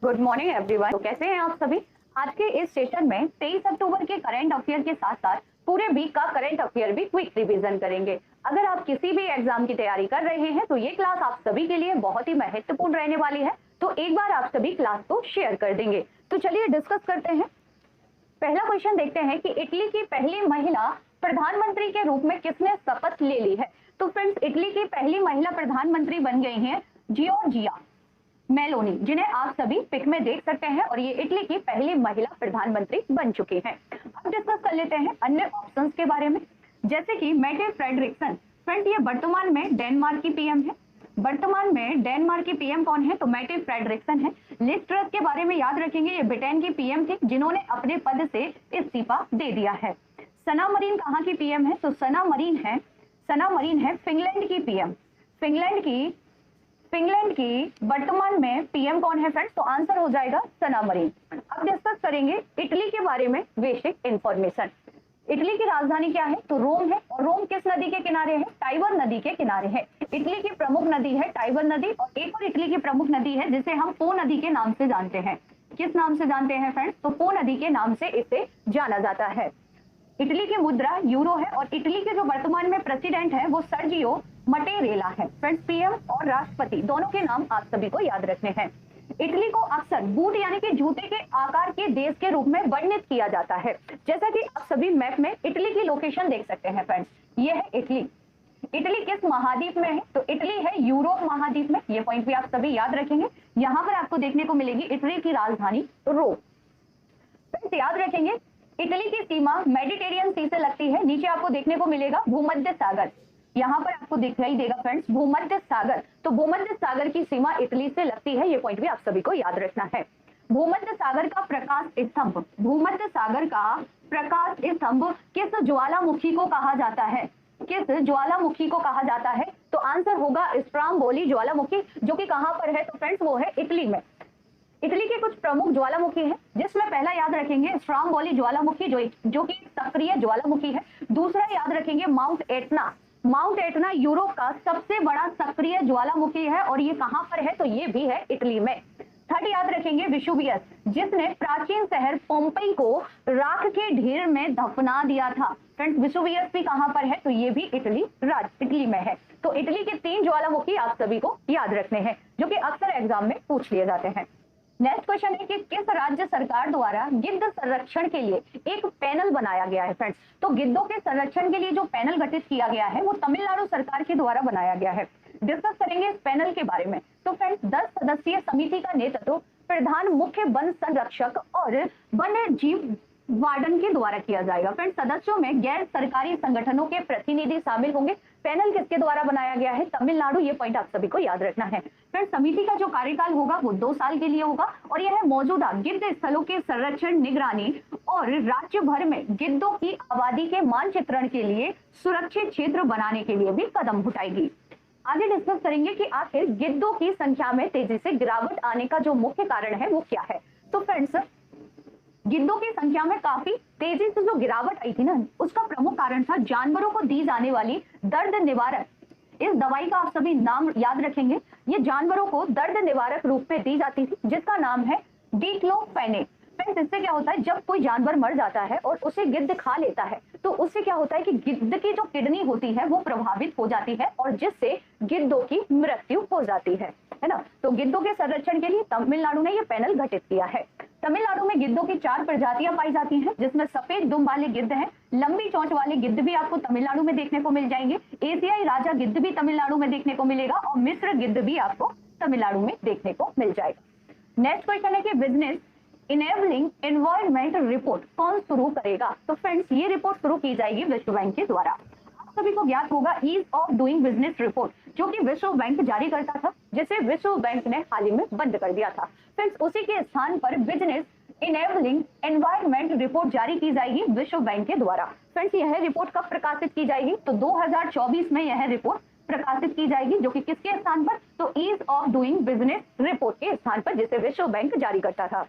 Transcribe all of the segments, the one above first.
Good morning everyone. तो कैसे हैं आप सभी। आज के इस सेशन में 23 अक्टूबर के करंट अफेयर के साथ साथ पूरे वीक का करंट अफेयर भी क्विक रिवीजन करेंगे। अगर आप किसी भी एग्जाम की तैयारी कर रहे हैं तो ये क्लास आप सभी के लिए बहुत ही महत्वपूर्ण रहने वाली है। तो एक बार आप सभी क्लास को शेयर कर देंगे। तो चलिए डिस्कस करते हैं। पहला क्वेश्चन देखते हैं कि इटली की पहली महिला प्रधानमंत्री के रूप में किसने शपथ ले ली है। तो फ्रेंड्स, इटली की पहली महिला प्रधानमंत्री बन गई हैं जियोर्जिया मेलोनी, जिन्हें आप सभी पिक में देख सकते हैं, और ये इटली की पहली महिला प्रधानमंत्री बन चुकी हैं। अब डिस्कस कर लेते हैं अन्य ऑप्शंस के बारे में, जैसे कि मेटे फ्रेडरिक्सन। फ्रेंड्स, ये वर्तमान में डेनमार्क की पीएम है। वर्तमान में डेनमार्क की पीएम कौन है, तो मेटे फ्रेडरिक्सन है। लिज ट्रस के बारे में याद रखेंगे, ये ब्रिटेन की पीएम थी जिन्होंने अपने पद से इस्तीफा दे दिया है। सना मरीन कहाँ की पीएम है, तो सना मरीन है फिनलैंड की पीएम। फिनलैंड की वर्तमान में पीएम कौन है फ्रेंड्स, तो आंसर हो जाएगा सना मरीन। अब डिस्कस करेंगे इटली के बारे में बेसिक इंफॉर्मेशन। इटली की राजधानी क्या है, तो रोम है। और रोम किस नदी के किनारे है, टाइबर नदी के किनारे है। इटली की प्रमुख नदी है टाइबर नदी, और एक और इटली की प्रमुख नदी है जिसे हम पो नदी के नाम से जानते हैं। किस नाम से जानते हैं फ्रेंड्स, तो पो नदी के नाम से इसे जाना जाता है। इटली की मुद्रा यूरो है, और इटली के जो वर्तमान में प्रेसिडेंट है वो सर्जियो मटेरेला है। फ्रेंड्स, पीएम और राष्ट्रपति दोनों के नाम आप सभी को याद रखने हैं। इटली को अक्सर बूट यानी कि जूते के आकार के देश के रूप में वर्णित किया जाता है। जैसा कि आप सभी मैप में इटली की लोकेशन देख सकते हैं फ्रेंड्स, ये है इटली। इटली किस महाद्वीप में है, तो इटली है यूरोप महाद्वीप में। ये पॉइंट भी आप सभी याद रखेंगे। यहाँ पर आपको देखने को मिलेगी इटली की राजधानी रोम। फ्रेंड्स, याद रखेंगे इटली की सीमा मेडिटेरियन सी से लगती है। नीचे आपको देखने को मिलेगा भूमध्य सागर, यहाँ पर आपको दिखाई देगा फ्रेंड्स भूमध्य सागर। तो भूमध्य सागर की सीमा इटली से लगती है, ये पॉइंट भी आप सभी को याद रखना है। भूमध्य सागर का प्रकाश स्तंभ किस ज्वालामुखी को कहा जाता है, तो आंसर होगा स्ट्राम्बोली ज्वालामुखी, जो कि कहां पर है, तो फ्रेंड्स वो है इटली में। इटली के कुछ प्रमुख ज्वालामुखी हैं, जिसमें पहला याद रखेंगे स्ट्राम्बोली ज्वालामुखी जो कि सक्रिय ज्वालामुखी है। दूसरा याद रखेंगे माउंट एटना यूरोप का सबसे बड़ा सक्रिय ज्वालामुखी है, और ये कहां पर है, तो ये भी है इटली में। थर्ड याद रखेंगे विसुवियस, जिसने प्राचीन शहर पोम्पई को राख के ढेर में दफना दिया था। फ्रेंड्स, विसुवियस भी कहां पर है, तो ये भी इटली में है। तो इटली के 3 ज्वालामुखी आप सभी को याद रखने हैं, जो कि अक्सर एग्जाम में पूछ लिए जाते हैं। नेक्स्ट क्वेश्चन है कि किस राज्य सरकार द्वारा गिद्ध संरक्षण के लिए एक पैनल बनाया गया है। फ्रेंड्स, तो गिद्धों के संरक्षण के लिए जो पैनल गठित किया गया है वो तमिलनाडु सरकार के द्वारा बनाया गया है। डिस्कस करेंगे इस पैनल के बारे में। तो फ्रेंड्स, 10 सदस्यीय समिति का नेतृत्व प्रधान मुख्य वन संरक्षक और वन्य जीव वार्डन के द्वारा किया जाएगा। फ्रेंड्स, सदस्यों में गैर सरकारी संगठनों के प्रतिनिधि शामिल होंगे। पैनल किसके द्वारा बनाया गया है, तमिलनाडु। ये पॉइंट आप सभी को याद रखना है। फ्रेंड्स, समिति का जो कार्यकाल होगा वो 2 साल के लिए होगा, और यह मौजूदा गिद्ध स्थलों के संरक्षण, निगरानी और राज्य भर में गिद्धों की आबादी के मानचित्रण के लिए सुरक्षित क्षेत्र बनाने के लिए भी कदम उठाएगी। आगे डिस्कस करेंगे कि आखिर गिद्धों की संख्या में तेजी से गिरावट आने का जो मुख्य कारण है वो क्या है। तो फ्रेंड्स, गिद्धों की संख्या में काफी तेजी से जो गिरावट आई थी ना, उसका प्रमुख कारण था जानवरों को दी जाने वाली दर्द निवारक। इस दवाई का आप सभी नाम याद रखेंगे। ये जानवरों को दर्द निवारक रूप में दी जाती थी, जिसका नाम है डिक्लोफेनेक। फ्रेंड्स, इससे क्या होता है, जब कोई जानवर मर जाता है और उसे गिद्ध खा लेता है, तो उससे क्या होता है कि गिद्ध की जो किडनी होती है वो प्रभावित हो जाती है, और जिससे गिद्धों की मृत्यु हो जाती है ना। तो गिद्धों के संरक्षण के लिए तमिलनाडु ने यह पैनल गठित किया है। तमिलनाडु में गिद्धों की 4 प्रजातियां पाई जाती हैं, जिसमें सफेद दुम वाले गिद्ध हैं, लंबी चोंच वाले गिद्ध भी आपको तमिलनाडु में देखने को मिल जाएंगे, एशियाई राजा गिद्ध भी तमिलनाडु में देखने को मिलेगा, और मिस्र गिद्ध भी आपको तमिलनाडु में देखने को मिल जाएगा। नेक्स्ट क्वेश्चन है कि बिजनेस इनेबलिंग एनवायरमेंट रिपोर्ट कौन शुरू करेगा। तो फ्रेंड्स, ये रिपोर्ट शुरू की जाएगी विश्व बैंक के द्वारा। आप सभी को ज्ञात होगा ease of doing business report, जो कि विश्व बैंक जारी करता था, जिसे विश्व बैंक ने हाल ही में बंद कर दिया था। फ्रेंड्स, उसी के स्थान पर बिजनेस इनेबलिंग एनवायरमेंट रिपोर्ट जारी की जाएगी विश्व बैंक के द्वारा। फ्रेंड्स, यह रिपोर्ट कब प्रकाशित की जाएगी, तो 2024 में यह रिपोर्ट प्रकाशित की जाएगी, जो कि किसके स्थान पर, तो ease of doing business report के स्थान पर, जिसे विश्व बैंक जारी करता था।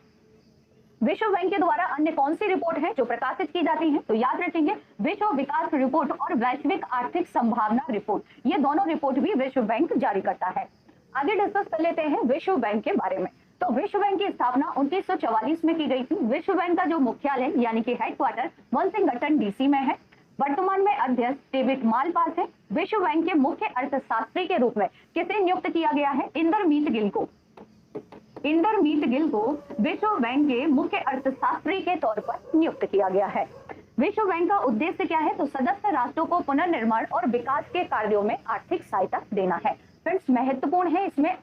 विश्व बैंक के द्वारा अन्य कौन सी रिपोर्ट है जो प्रकाशित की जाती है, तो याद रखेंगे विश्व विकास रिपोर्ट और वैश्विक आर्थिक संभावना रिपोर्ट, ये दोनों रिपोर्ट भी विश्व बैंक जारी करता है। आगे डिस्कस कर लेते हैं विश्व बैंक के बारे में। तो विश्व बैंक की स्थापना 1944 में की गई थी। विश्व बैंक का जो मुख्यालय यानी कि हेडक्वार्टर वंशिंगटन डीसी में है। वर्तमान में अध्यक्ष डेविड मालपास है। विश्व बैंक के मुख्य अर्थशास्त्री के रूप में किसे नियुक्त किया गया है? इंदरमीत गिल को। इंदरमीत गिल को विश्व बैंक के मुख्य अर्थशास्त्री के तौर पर नियुक्त किया गया है। विश्व बैंक का उद्देश्य क्या है? तो सदस्य राष्ट्रों को पुनर्निर्माण और विकास के कार्यों में आर्थिक सहायता देना है। फ्रेंड्स, महत्वपूर्ण है इसमें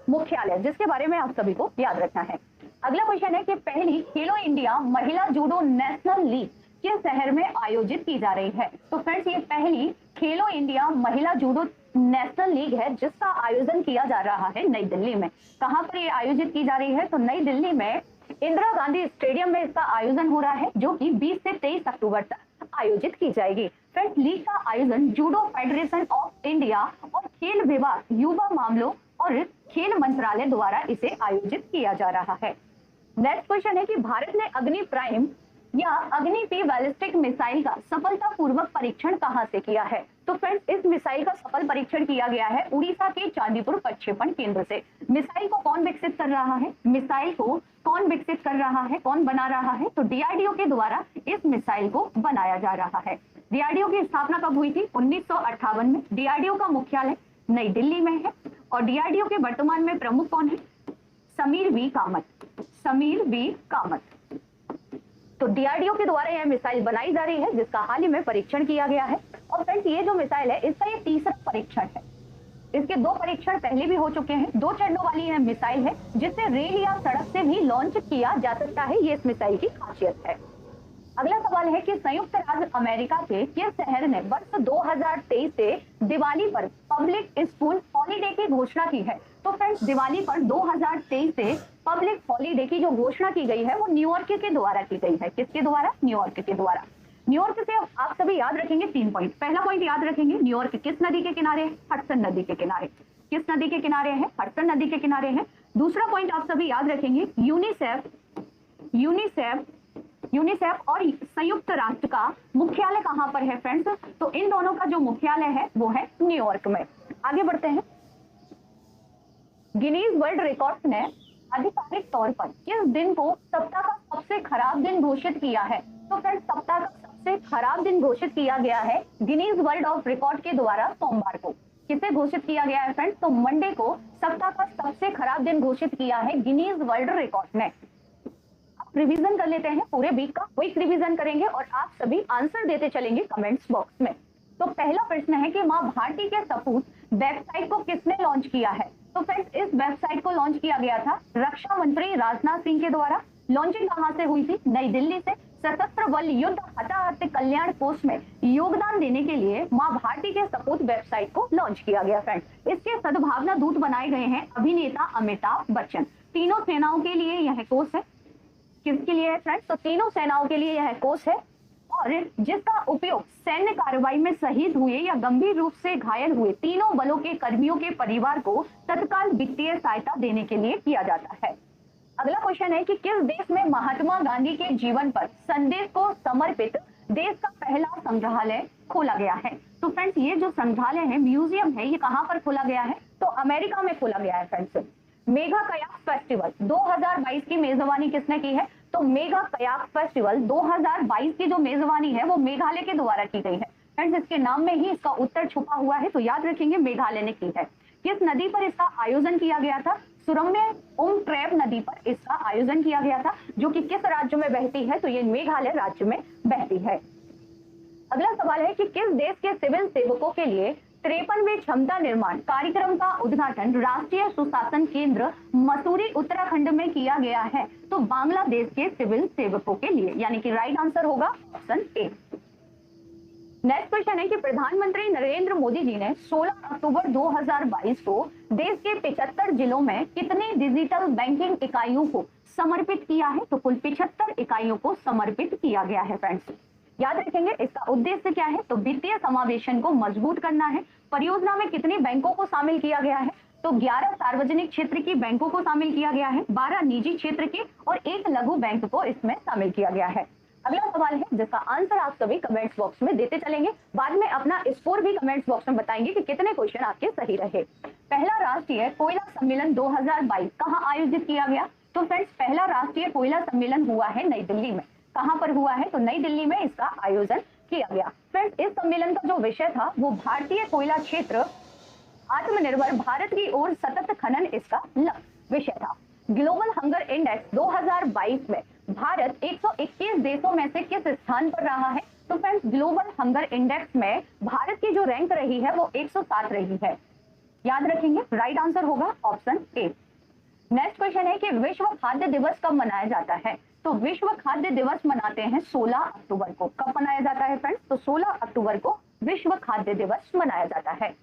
मुख्यालय, जिसके बारे में आप सभी को याद रखना है। अगला क्वेश्चन है कि पहली खेलो इंडिया महिला जूडो नेशनल लीग किस शहर में आयोजित की जा रही है? तो फ्रेंड्स, ये पहली खेलो इंडिया महिला जूडो नेशनल लीग है जिसका आयोजन किया जा रहा है नई दिल्ली में। कहां पर ये आयोजित की जा रही है? तो नई दिल्ली में इंदिरा गांधी स्टेडियम में इसका आयोजन हो रहा है, जो कि 20 से 23 अक्टूबर तक आयोजित की जाएगी। फ्रेंड्स, लीग का आयोजन जूडो फेडरेशन ऑफ इंडिया और खेल विभाग, युवा मामलों और खेल मंत्रालय द्वारा इसे आयोजित किया जा रहा है। नेक्स्ट क्वेश्चन है कि भारत ने अग्नि प्राइम या अग्नि पी बैलिस्टिक मिसाइल का सफलतापूर्वक परीक्षण कहां से किया है? तो फ्रेंड्स, इस मिसाइल का सफल परीक्षण किया गया है उड़ीसा के चांदीपुर प्रक्षेपण केंद्र से। मिसाइल को कौन विकसित कर रहा है? मिसाइल को कौन विकसित कर रहा है, कौन बना रहा है? तो डीआरडीओ के द्वारा इस मिसाइल को बनाया जा रहा है। डीआरडीओ की स्थापना कब हुई थी? 1958 में। डीआरडीओ का मुख्यालय नई दिल्ली में है और डीआरडीओ के वर्तमान में प्रमुख कौन है? समीर वी कामत। समीर वी कामत। तो डीआरडीओ के द्वारा यह मिसाइल बनाई जा रही है जिसका हाल ही में परीक्षण किया गया है। और फ्रेंड्स, ये जो मिसाइल है इसका ये तीसरा परीक्षण है। इसके 2 परीक्षण पहले भी हो चुके हैं। 2 चरणों वाली यह मिसाइल है जिसे रेल या सड़क से भी लॉन्च किया जा सकता है। ये इस मिसाइल की खासियत है। अगला सवाल है कि संयुक्त राज्य अमेरिका के किस शहर ने वर्ष 2023 से दिवाली पर पब्लिक स्कूल हॉलीडे की घोषणा की है? तो फ्रेंड्स, दिवाली पर 2023 से पब्लिक हॉलीडे की जो घोषणा की गई है वो न्यूयॉर्क के द्वारा की गई है। किसके द्वारा? न्यूयॉर्क के द्वारा। न्यूयॉर्क से आप सभी याद रखेंगे 3 पॉइंट। पहला पॉइंट याद रखेंगे, न्यूयॉर्क किस नदी के किनारे है? हडसन नदी के किनारे। किस नदी के किनारे है? हडसन नदी के किनारे है। दूसरा पॉइंट आप सभी याद रखेंगे, यूनिसेफ और संयुक्त राष्ट्र का मुख्यालय कहां पर है? फ्रेंड्स, तो इन दोनों का जो मुख्यालय है वो है न्यूयॉर्क में। आगे बढ़ते हैं। गिनीज वर्ल्ड रिकॉर्ड ने आधिकारिक तौर पर किस दिन को सप्ताह का सबसे खराब दिन घोषित किया है? तो फ्रेंड्स, सप्ताह का सबसे खराब दिन घोषित किया गया है गिनीज वर्ल्ड ऑफ रिकॉर्ड के द्वारा सोमवार को। किसे घोषित किया गया है फ्रेंड्स? तो मंडे को सप्ताह का सबसे खराब दिन घोषित किया है गिनीज वर्ल्ड रिकॉर्ड ने। रिवीजन कर लेते हैं पूरे वीक का, क्विक रिवीजन करेंगे और आप सभी आंसर देते चलेंगे कमेंट्स बॉक्स में। तो पहला प्रश्न है कि मां भारती के सपूत वेबसाइट को किसने लॉन्च किया है? तो फ्रेंड्स, इस वेबसाइट को लॉन्च किया गया था रक्षा मंत्री राजनाथ सिंह के द्वारा। लॉन्चिंग कहां से हुई थी? नई दिल्ली से। सशस्त्र बल युद्ध हताहत कल्याण कोष में योगदान देने के लिए मां भारती के सपूत वेबसाइट को लॉन्च किया गया। फ्रेंड्स, इसके सद्भावना दूत बनाए गए हैं अभिनेता अमिताभ बच्चन। तीनों सेनाओं के लिए यह कोष है। किसके लिए है फ्रेंड्स? तो तीनों सेनाओं के लिए यह कोष है और जिसका उपयोग सैन्य कार्रवाई में शहीद हुए या गंभीर रूप से घायल हुए तीनों बलों के कर्मियों के परिवार को तत्काल वित्तीय सहायता देने के लिए किया जाता है। अगला क्वेश्चन है कि किस देश में महात्मा गांधी के जीवन पर संदेश को समर्पित देश का पहला संग्रहालय खोला गया है? तो फ्रेंड्स, ये जो संग्रहालय है, म्यूजियम है, ये कहां पर खोला गया है? तो अमेरिका में खोला गया है। फ्रेंड्स, मेगा कयाक फेस्टिवल 2022 की मेजबानी किसने की है? तो मेगा कयाक फेस्टिवल 2022 की जो मेजबानी है वो मेघालय के द्वारा की गई है। फ्रेंड्स, इसके नाम में ही इसका उत्तर छुपा हुआ है, तो याद रखेंगे मेघालय ने की है। किस नदी पर इसका आयोजन किया गया था? सुरम्य ट्रैप नदी पर इसका आयोजन किया गया था, जो कि किस राज्य में बहती है? तो ये मेघालय राज्य में बहती है। अगला सवाल है कि किस देश के सिविल सेवकों के लिए 53वें क्षमता निर्माण कार्यक्रम का उद्घाटन राष्ट्रीय सुशासन केंद्र मसूरी उत्तराखंड में किया गया है? तो बांग्लादेश के सिविल सेवकों के लिए, यानी कि राइट आंसर होगा ऑप्शन ए। नेक्स्ट क्वेश्चन है कि प्रधानमंत्री नरेंद्र मोदी जी ने 16 अक्टूबर 2022 को देश के 75 जिलों में कितने डिजिटल बैंकिंग इकाइयों को समर्पित किया है? तो कुल 75 इकाइयों को समर्पित किया गया है। फ्रेंड्स, याद रखेंगे इसका उद्देश्य क्या है? तो वित्तीय समावेशन को मजबूत करना है। परियोजना में कितने बैंकों को शामिल किया गया है? तो 11 सार्वजनिक क्षेत्र की बैंकों को शामिल किया गया है, 12 निजी क्षेत्र के और 1 लघु बैंक को इसमें शामिल किया गया है। अगला सवाल है जिसका आंसर आप सभी कमेंट्स बॉक्स में देते चलेंगे, बाद में अपना स्कोर भी कमेंट्स बॉक्स में बताएंगे कि कितने क्वेश्चन आपके सही रहे। पहला राष्ट्रीय कोयला सम्मेलन 2022 कहाँ आयोजित किया गया? तो फ्रेंड्स पहला राष्ट्रीय कोयला सम्मेलन हुआ है नई दिल्ली में। कहाँ पर हुआ है? तो नई दिल्ली में इसका आयोजन किया गया। फ्रेंड्स इस सम्मेलन का जो विषय था वो भारतीय कोयला क्षेत्र आत्मनिर्भर भारत की ओर सतत खनन इसका विषय था। ग्लोबल हंगर इंडेक्स 2022 में भारत 121 देशों में से किस स्थान पर रहा है? तो फ्रेंड्स ग्लोबल हंगर इंडेक्स में भारत की जो रैंक रही है वो 107 रही है। याद रखेंगे, राइट आंसर होगा ऑप्शन ए। नेक्स्ट क्वेश्चन है कि विश्व खाद्य दिवस कब मनाया जाता है? तो विश्व खाद्य दिवस मनाते हैं 16 अक्टूबर को। कब मनाया जाता है फ्रेंड्स? तो 16 अक्टूबर को विश्व खाद्य दिवस मनाया जाता है।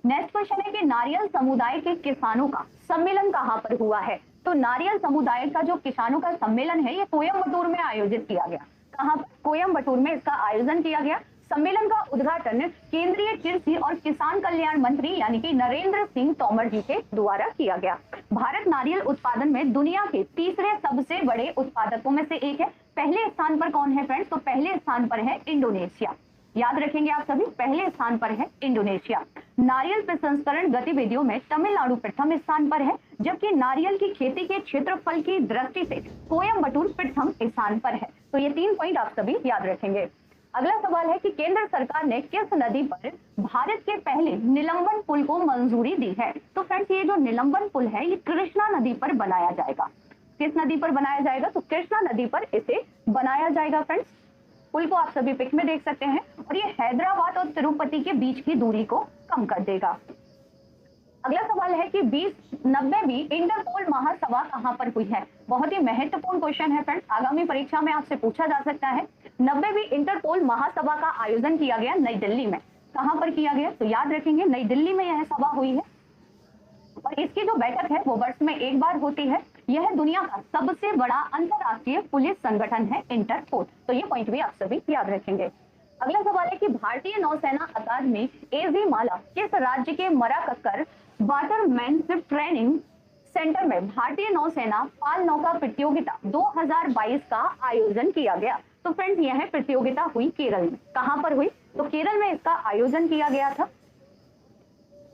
नेक्स्ट क्वेश्चन है कि नारियल समुदाय के किसानों का सम्मेलन कहाँ पर हुआ है? तो नारियल समुदाय का जो किसानों का सम्मेलन है ये कोयम्बटूर में आयोजित किया गया। कहाँ पर? कोयम्बटूर में इसका आयोजन किया गया। सम्मेलन का उद्घाटन केंद्रीय कृषि और किसान कल्याण मंत्री यानी कि नरेंद्र सिंह तोमर जी के द्वारा किया गया। भारत नारियल उत्पादन में दुनिया के तीसरे सबसे बड़े उत्पादकों में से एक है। पहले स्थान पर कौन है फ्रेंड्स? तो पहले स्थान पर है इंडोनेशिया। याद रखेंगे आप सभी, पहले स्थान पर है इंडोनेशिया। नारियल प्रसंस्करण गतिविधियों में तमिलनाडु प्रथम स्थान पर है, जबकि नारियल की खेती के क्षेत्रफल की दृष्टि से कोयम्बटूर प्रथम स्थान पर है। तो ये 3 पॉइंट आप सभी याद रखेंगे। अगला सवाल है कि केंद्र सरकार ने किस नदी पर भारत के पहले निलंबन पुल को मंजूरी दी है? तो फ्रेंड्स ये जो निलंबन पुल है ये कृष्णा नदी पर बनाया जाएगा। किस नदी पर बनाया जाएगा? तो कृष्णा नदी पर इसे बनाया जाएगा। फ्रेंड्स पुल को आप सभी पिक में देख सकते हैं और ये हैदराबाद और तिरुपति के बीच की दूरी को कम कर देगा। अगला सवाल है कि 90वीं इंटरपोल महासभा कहां पर हुई है? बहुत ही महत्वपूर्ण क्वेश्चन है फ्रेंड्स, आगामी परीक्षा में आपसे पूछा जा सकता है। 90वीं इंटरपोल महासभा का आयोजन किया गया नई दिल्ली में। कहां पर किया गया? तो याद रखेंगे नई दिल्ली में यह सभा हुई है और इसकी जो बैठक है वो वर्ष में एक बार होती है। यह दुनिया का सबसे बड़ा अंतरराष्ट्रीय पुलिस संगठन है इंटरपोल। तो ये पॉइंट भी आप सभी याद रखेंगे। अगला सवाल है कि भारतीय नौसेना अकादमी एजी माला किस राज्य के मराककर वाटरमैनशिप ट्रेनिंग सेंटर में भारतीय नौसेना पाल नौका प्रतियोगिता 2022 का आयोजन किया गया? तो फ्रेंड्स यह प्रतियोगिता हुई केरल में। कहां पर हुई? तो केरल में इसका आयोजन किया गया था।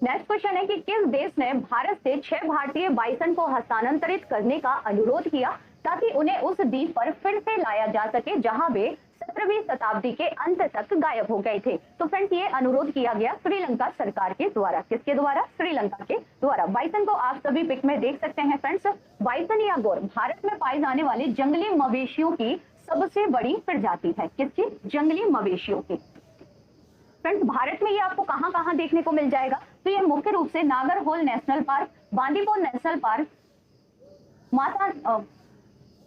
नेक्स्ट क्वेश्चन है कि किस देश ने भारत से 6 भारतीय बाइसन को हस्तांतरित करने का अनुरोध किया ताकि उन्हें उस द्वीप पर फिर से लाया जा सके जहां वे 17वीं शताब्दी के अंत तक गायब हो गए थे? तो फ्रेंड्स ये अनुरोध किया गया श्रीलंका सरकार के द्वारा। किसके द्वारा? श्रीलंका के द्वारा। बाइसन को आप सभी पिक में देख सकते हैं फ्रेंड्स। बाइसन या गौर भारत में पाए जाने वाले जंगली मवेशियों की सबसे बड़ी प्रजाति है। किसकी? जंगली मवेशियों की। फ्रेंड्स भारत में ये आपको कहां कहां देखने को मिल जाएगा? तो ये मुख्य रूप से Nagarhole national park, Bandipur national park,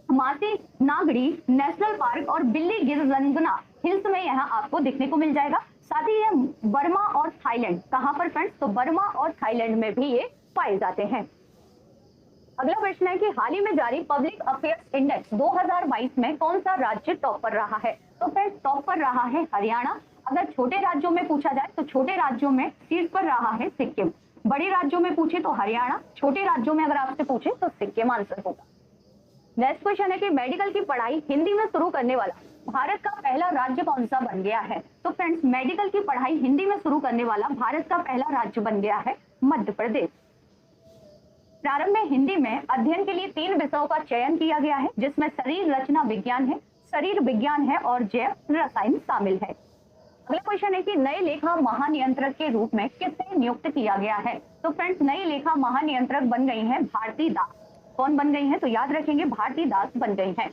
मासी नागड़ी नेशनल पार्क और बिल्ली गिररंजना हिल्स में यहाँ आपको देखने को मिल जाएगा। साथ ही ये बर्मा और थाईलैंड, कहां पर फ्रेंड्स? तो बर्मा और थाईलैंड में भी ये पाए जाते हैं। अगला प्रश्न है कि हाल ही में जारी पब्लिक अफेयर्स इंडेक्स 2022 में कौन सा राज्य टॉप पर रहा है? तो फ्रेंड्स टॉप पर रहा है हरियाणा। अगर छोटे राज्यों में पूछा जाए तो छोटे राज्यों में शीर्ष पर रहा है सिक्किम। बड़े राज्यों में पूछे तो हरियाणा, छोटे राज्यों में अगर आपसे पूछे तो सिक्किम आंसर होगा। नेक्स्ट क्वेश्चन है कि मेडिकल की पढ़ाई हिंदी में शुरू करने वाला भारत का पहला राज्य कौन सा बन गया है? तो फ्रेंड्स मेडिकल की पढ़ाई हिंदी में शुरू करने वाला भारत का पहला राज्य बन गया है मध्य प्रदेश। प्रारंभ में हिंदी में अध्ययन के लिए 3 विषयों का चयन किया गया है, जिसमें शरीर रचना विज्ञान है, शरीर विज्ञान है और जैव रसायन शामिल है। अगला क्वेश्चन है कि नए लेखा महानियंत्रक के रूप में किसे नियुक्त किया गया है? तो फ्रेंड्स नई लेखा महानियंत्रक बन गई हैं भारती दास। कौन बन गई हैं? तो याद रखेंगे भारती दास बन गई हैं।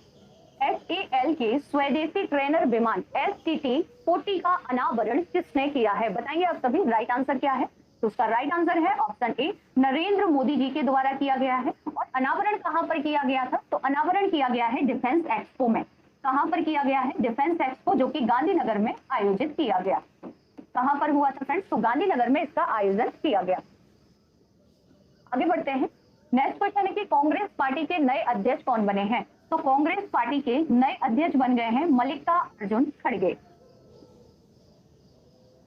HAL के स्वदेशी ट्रेनर विमान STT-40 का अनावरण किसने किया है? बताएंगे आप सभी राइट आंसर क्या है? तो उसका राइट आंसर है ऑप्शन ए, नरेंद्र मोदी जी के द्वारा किया गया है। और अनावरण कहां पर किया गया था? तो अनावरण किया गया है डिफेंस एक्सपो में। कहां पर किया गया है? डिफेंस एक्सपो, जो कि गांधीनगर में आयोजित किया गया। कहां पर हुआ था फ्रेंड्स? तो गांधीनगर में इसका आयोजन किया गया। आगे बढ़ते हैं। नेक्स्ट क्वेश्चन है कि कांग्रेस पार्टी के नए अध्यक्ष कौन बने हैं? तो कांग्रेस पार्टी के नए अध्यक्ष बन गए हैं मल्लिकार्जुन खड़गे।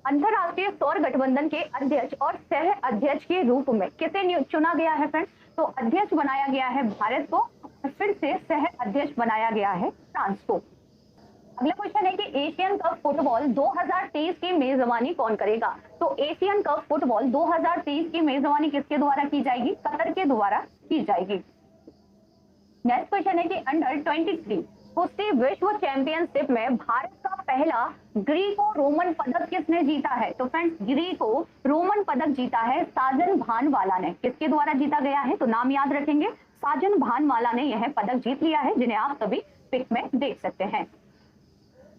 अंतरराष्ट्रीय सौर गठबंधन के अध्यक्ष और सह अध्यक्ष के रूप में किसे चुना गया है फ्रेंड्स? तो अध्यक्ष बनाया गया है भारत को, फिर से सह अध्यक्ष बनाया गया है फ्रांस को। अगला क्वेश्चन है कि एशियन कप फुटबॉल 2023 की मेजबानी कौन करेगा? तो एशियन कप फुटबॉल 2023 की मेजबानी किसके द्वारा की जाएगी? कतर के द्वारा की जाएगी। नेक्स्ट क्वेश्चन है कि अंडर 23 कुश्ती विश्व चैंपियनशिप में भारत का पहला ग्रीको रोमन पदक किसने जीता है? तो फ्रेंड्स, ग्रीको रोमन पदक जीता है साजन भानवाला ने। किसके द्वारा जीता गया है? तो नाम याद रखेंगे, साजन भानवाला ने यह पदक जीत लिया है, जिन्हें आप सभी पिक में देख सकते हैं।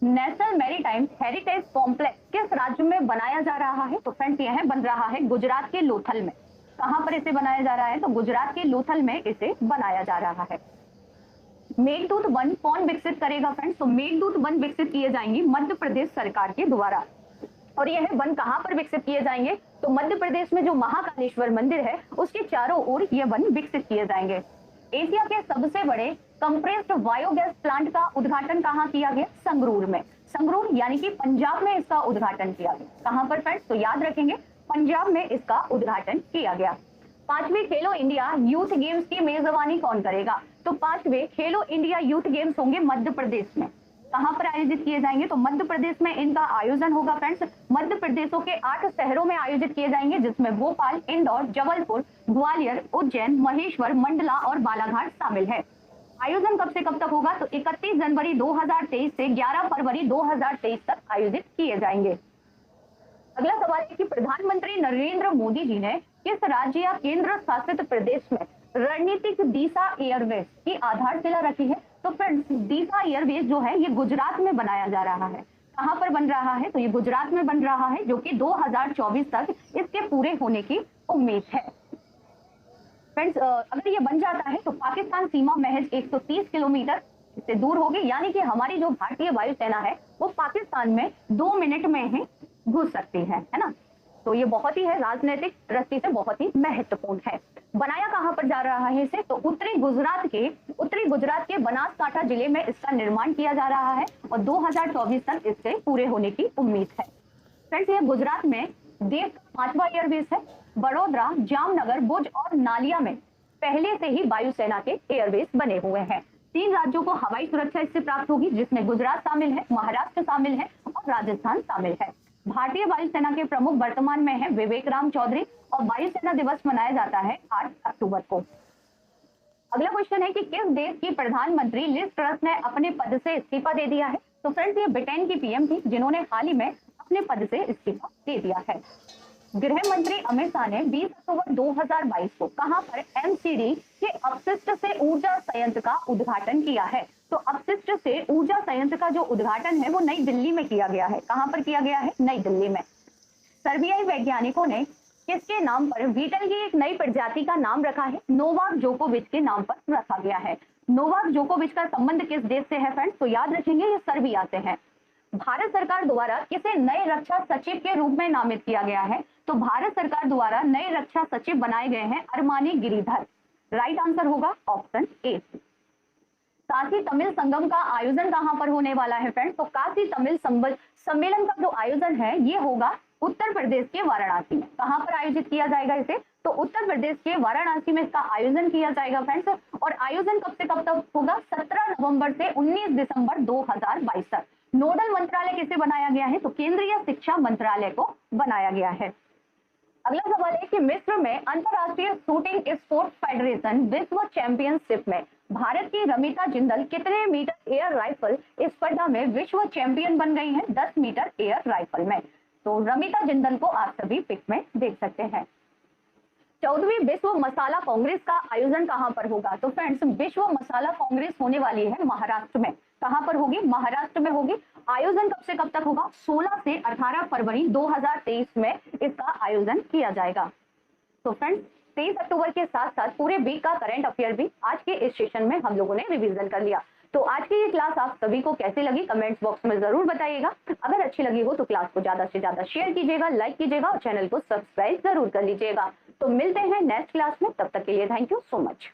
नेशनल मैरीटाइम हेरिटेज कॉम्प्लेक्स किस राज्य में बनाया जा रहा है? तो फ्रेंड्स, यह बन रहा है गुजरात के लोथल में। कहां पर इसे बनाया जा रहा है? तो गुजरात के लोथल में इसे बनाया जा रहा है। मेघदूत वन कौन विकसित करेगा फ्रेंड्स? तो मेघदूत वन विकसित किए जाएंगे मध्य प्रदेश सरकार के द्वारा। और यह वन कहां पर विकसित किए जाएंगे? तो मध्य प्रदेश में जो महाकालेश्वर मंदिर है उसके चारों ओर यह वन विकसित किए जाएंगे। एशिया के सबसे बड़े कंप्रेस्ड बायोगैस प्लांट का उद्घाटन कहां किया गया? संगरूर में। संगरूर यानी कि पंजाब में इसका उद्घाटन किया गया। कहां पर फ्रेंड्स? तो याद रखेंगे, पंजाब में इसका उद्घाटन किया गया। 5वीं खेलो इंडिया यूथ गेम्स की मेजबानी कौन करेगा? तो 5वें खेलो इंडिया यूथ गेम्स होंगे मध्य प्रदेश में। कहां पर आयोजित किए जाएंगे? तो मध्य प्रदेश में इनका आयोजन होगा फ्रेंड्स। मध्य प्रदेशों के 8 शहरों में आयोजित किए जाएंगे, जिसमें भोपाल, इंदौर, जबलपुर, ग्वालियर, उज्जैन, महेश्वर, मंडला और बालाघाट शामिल है। आयोजन कब से कब तक होगा? तो 31 जनवरी 2023 से 11 फरवरी 2023 तक आयोजित किए जाएंगे। अगला सवाल है कि प्रधानमंत्री नरेंद्र मोदी जी ने किस राज्य या केंद्र शासित प्रदेश में रणनीतिक दिशा एयरवेज की आधारशिला रखी है? तो फ्रेंड्स, दिशा एयरवेज जो है ये गुजरात में बनाया जा रहा है। कहां पर बन रहा है? तो ये गुजरात में बन रहा है, जो कि 2024 तक इसके पूरे होने की उम्मीद है। फ्रेंड्स, अगर ये बन जाता है तो पाकिस्तान सीमा महज 130 किलोमीटर से दूर होगी, यानी कि हमारी जो भारतीय वायुसेना है वो पाकिस्तान में 2 मिनट में ही घुस सकती है ना। तो ये बहुत ही है राजनीतिक दृष्टि से बहुत ही महत्वपूर्ण है। बनाया कहां पर जा रहा है इसे? तो उत्तरी गुजरात के बनासकांठा जिले में इसका निर्माण किया जा रहा है और 2024 तक इससे पूरे होने की उम्मीद है। फ्रेंड्स, ये गुजरात में देश का 5वां एयरबेस है। बड़ोदरा, जामनगर, भुज और नालिया में पहले से ही वायुसेना के एयरबेस बने हुए हैं। 3 राज्यों को हवाई सुरक्षा इससे प्राप्त होगी, जिसमें गुजरात शामिल है, महाराष्ट्र शामिल है और राजस्थान शामिल है। भारतीय वायुसेना के प्रमुख वर्तमान में है विवेक राम चौधरी और वायुसेना दिवस मनाया जाता है 8 अक्टूबर को। अगला क्वेश्चन है कि किस देश की प्रधानमंत्री लिज ट्रस ने अपने पद से इस्तीफा दे दिया है? तो फ्रेंड्स, ये ब्रिटेन की पीएम थी, जिन्होंने हाल ही में अपने पद से इस्तीफा दे दिया है। गृह मंत्री अमित शाह ने 20 अक्टूबर 2022 को कहां पर एमसीडी के अपशिष्ट से ऊर्जा संयंत्र का उद्घाटन किया है? तो अपशिष्ट से ऊर्जा संयंत्र का जो उद्घाटन है वो नई दिल्ली में किया गया है। कहां पर किया गया है? नई दिल्ली में। सर्बियाई वैज्ञानिकों ने किसके नाम पर बीटल की एक नई प्रजाति का नाम रखा है? नोवाक जोकोविच के नाम पर रखा गया है। नोवाक जोकोविच का संबंध किस देश से है फ्रेंड्स? तो याद रखेंगे, ये सर्बिया से है। भारत सरकार द्वारा किसे नए रक्षा सचिव के रूप में नामित किया गया है? तो भारत सरकार द्वारा नए रक्षा सचिव बनाए गए हैं अरमानी गिरिधर। राइट आंसर होगा ऑप्शन ए। काशी तमिल संगम का आयोजन कहां पर होने वाला है फ्रेंड्स? तो काशी तमिल सम्मेलन का जो आयोजन है ये होगा उत्तर प्रदेश के वाराणसी में। कहां पर आयोजित किया जाएगा इसे? तो उत्तर प्रदेश के वाराणसी में इसका आयोजन किया जाएगा फ्रेंड्स। और आयोजन कब से कब तक होगा? 17 नवंबर से 19 दिसंबर 2022 तक। नोडल मंत्रालय किसे बनाया गया है? तो केंद्रीय शिक्षा मंत्रालय को बनाया गया है। अगला सवाल है कि मिस्र में अंतरराष्ट्रीय शूटिंग स्पोर्ट्स फेडरेशन विश्व चैंपियनशिप में भारत की रमिता जिंदल कितने मीटर एयर राइफल स्पर्धा में विश्व चैंपियन बन गई हैं? 10 मीटर एयर राइफल में। तो रमिता जिंदल को आप सभी पिक में देख सकते हैं। 14वीं विश्व मसाला कांग्रेस का आयोजन कहां पर होगा? तो फ्रेंड्स, विश्व मसाला कांग्रेस होने वाली है महाराष्ट्र में। कहां पर होगी? महाराष्ट्र में होगी। आयोजन कब से कब तक होगा? 16 से 18 फरवरी 2023 में इसका आयोजन किया जाएगा। तो फ्रेंड्स, 23 अक्टूबर के साथ साथ पूरे वीक का करंट अफेयर भी आज के इस सेशन में हम लोगों ने रिवीजन कर लिया। तो आज की ये क्लास आप सभी को कैसी लगी कमेंट्स बॉक्स में जरूर बताइएगा। अगर अच्छी लगी हो तो क्लास को ज्यादा से ज्यादा शेयर कीजिएगा, लाइक कीजिएगा और चैनल को सब्सक्राइब जरूर कर लीजिएगा। तो मिलते हैं नेक्स्ट क्लास में, तब तक के लिए थैंक यू सो मच।